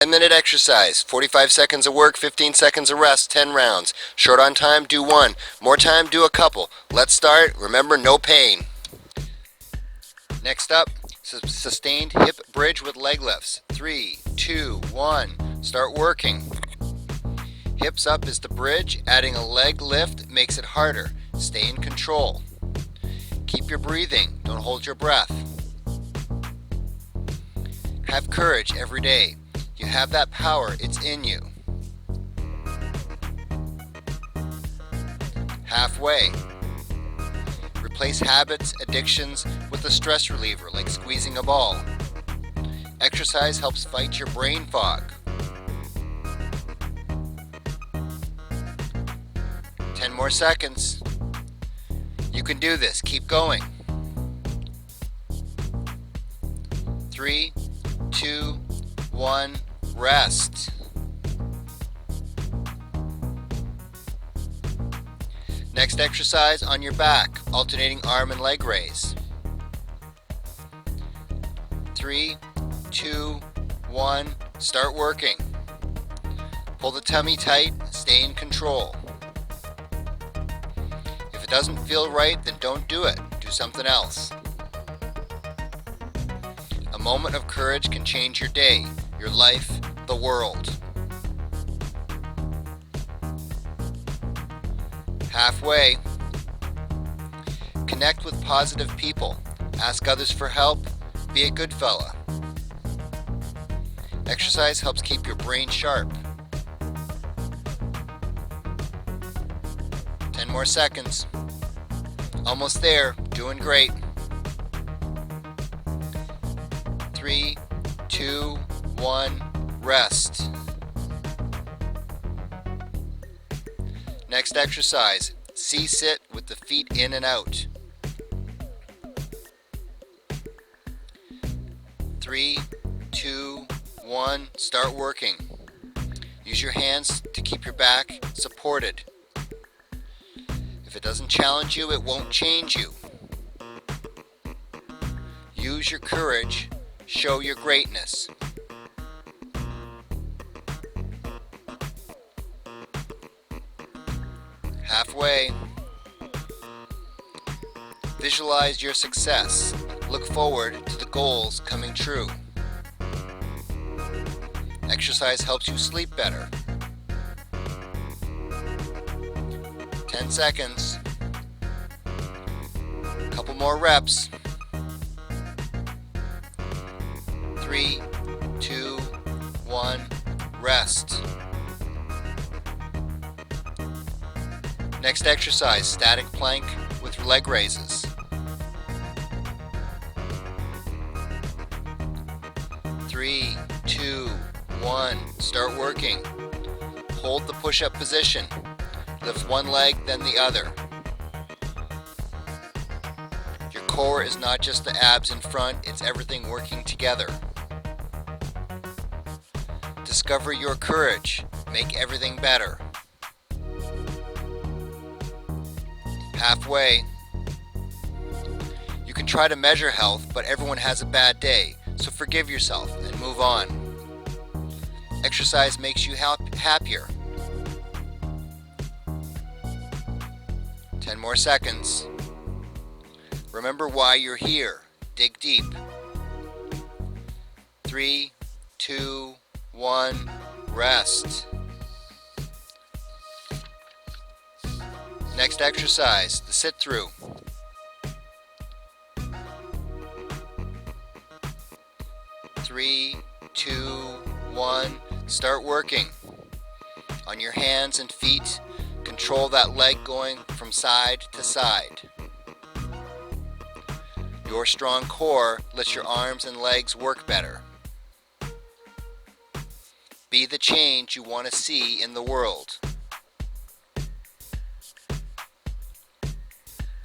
10-minute exercise, 45 seconds of work, 15 seconds of rest, 10 rounds. Short on time, do one. More time, do a couple. Let's start. Remember, no pain. Next up, sustained hip bridge with leg lifts. 3, 2, 1. Start working. Hips up is the bridge. Adding a leg lift makes it harder. Stay in control. Keep your breathing. Don't hold your breath. Have courage every day. You have that power. It's in you. Halfway. Replace habits, addictions with a stress reliever like squeezing a ball. Exercise helps fight your brain fog. 10 more seconds. You can do this. Keep going. 3, 2, 1, rest. Next exercise on your back, alternating arm and leg raise. 3, 2, 1, start working. Pull the tummy tight, stay in control. If it doesn't feel right, then don't do it. Do something else. A moment of courage can change your day, your life, the world. Halfway. Connect with positive people. Ask others for help. Be a good fella. Exercise helps keep your brain sharp. 10 more seconds. Almost there. Doing great. 3, 2, 1, rest. Next exercise, C-sit with the feet in and out. 3, 2, 1, start working. Use your hands to keep your back supported. If it doesn't challenge you, it won't change you. Use your courage. Show your greatness. Halfway. Visualize your success. Look forward to the goals coming true. Exercise helps you sleep better. 10 seconds. Couple more reps. 3, 2, 1, rest. Next exercise, static plank with leg raises. 3, 2, 1, start working. Hold the push-up position. Lift one leg, then the other. Your core is not just the abs in front, it's everything working together. Discover your courage. Make everything better. Halfway. You can try to measure health, but everyone has a bad day, so forgive yourself and move on. Exercise makes you happier. 10 more seconds. Remember why you're here. Dig deep. 3, 2, 1, rest. Next exercise, the sit through. 3, 2, 1, start working. On your hands and feet, control that leg going from side to side. Your strong core lets your arms and legs work better. Be the change you want to see in the world.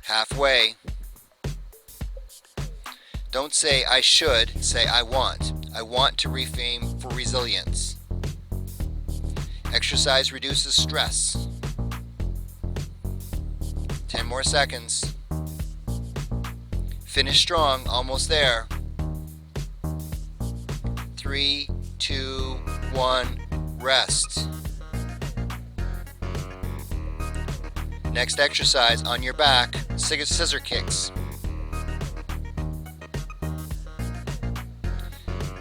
Halfway. Don't say I should, say I want. I want to reframe for resilience. Exercise reduces stress. 10 more seconds. Finish strong, almost there. 3, 2, 1, rest. Next exercise, on your back, scissor kicks.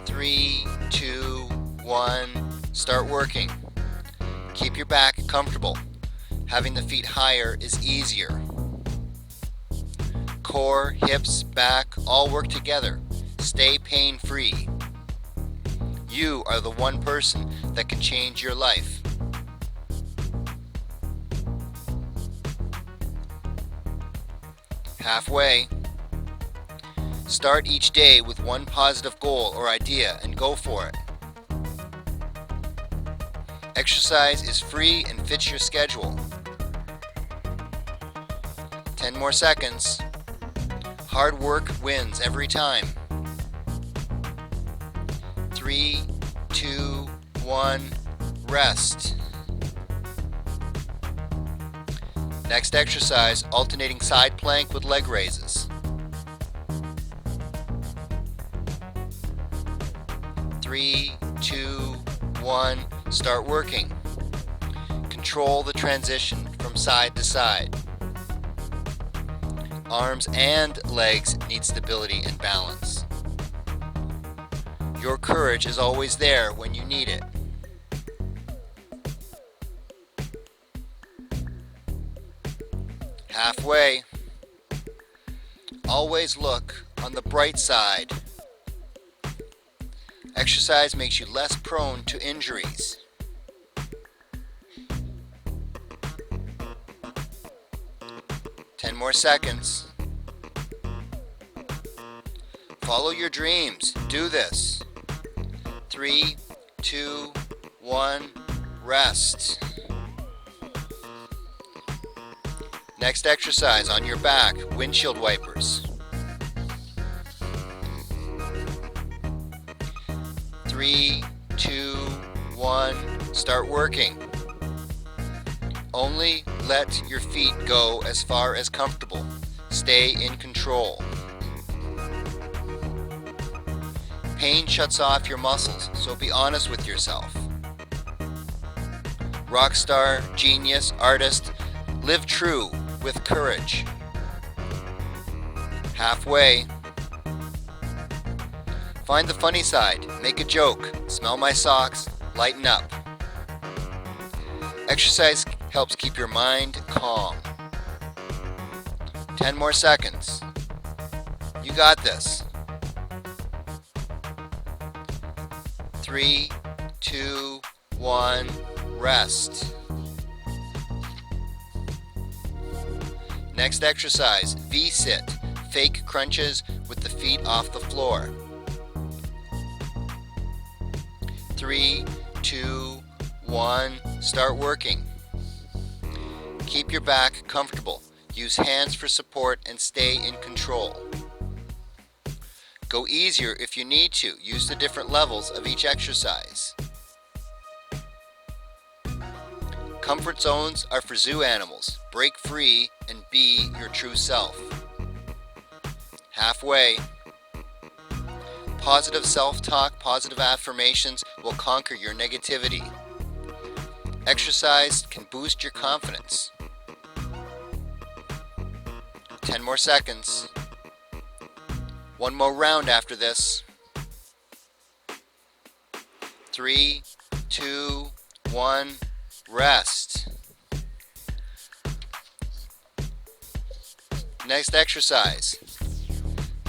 3, 2, 1, start working. Keep your back comfortable. Having the feet higher is easier. Core, hips, back, all work together. Stay pain-free. You are the one person that can change your life. Halfway. Start each day with one positive goal or idea and go for it. Exercise is free and fits your schedule. 10 more seconds. Hard work wins every time. 3, 2, 1, rest. Next exercise, alternating side plank with leg raises. 3, 2, 1, start working. Control the transition from side to side. Arms and legs need stability and balance. Your courage is always there when you need it. Halfway. Always look on the bright side. Exercise makes you less prone to injuries. Ten more seconds. Follow your dreams. Do this. 3, 2, 1, rest. Next exercise, on your back, windshield wipers. 3, 2, 1, start working. Only let your feet go as far as comfortable. Stay in control. Pain shuts off your muscles, so be honest with yourself. Rockstar, genius, artist, live true with courage. Halfway. Find the funny side, make a joke, smell my socks, lighten up. Exercise helps keep your mind calm. 10 more seconds. You got this. 3, 2, 1, rest. Next exercise, V-sit, fake crunches with the feet off the floor. 3, 2, 1, start working. Keep your back comfortable. Use hands for support and stay in control. Go easier if you need to. Use the different levels of each exercise. Comfort zones are for zoo animals. Break free and be your true self. Halfway. Positive self-talk, positive affirmations will conquer your negativity. Exercise can boost your confidence. 10 more seconds. One more round after this. 3, 2, 1, rest. Next exercise,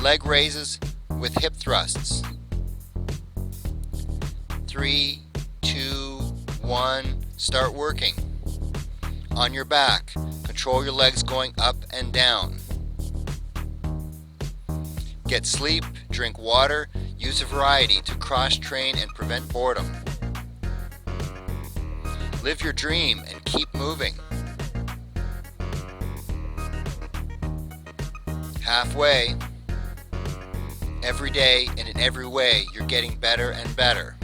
leg raises with hip thrusts. 3, 2, 1, start working. On your back, control your legs going up and down. Get sleep, drink water, use a variety to cross-train and prevent boredom. Live your dream and keep moving. Halfway. Every day and in every way, you're getting better and better.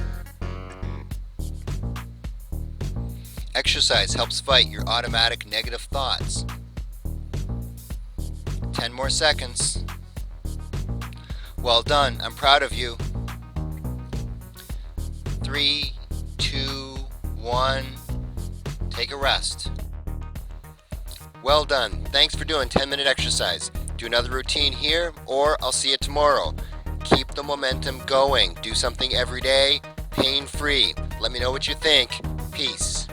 Exercise helps fight your automatic negative thoughts. 10 more seconds. Well done. I'm proud of you. 3, 2, 1. Take a rest. Well done. Thanks for doing 10-minute exercise. Do another routine here, or I'll see you tomorrow. Keep the momentum going. Do something every day, pain-free. Let me know what you think. Peace.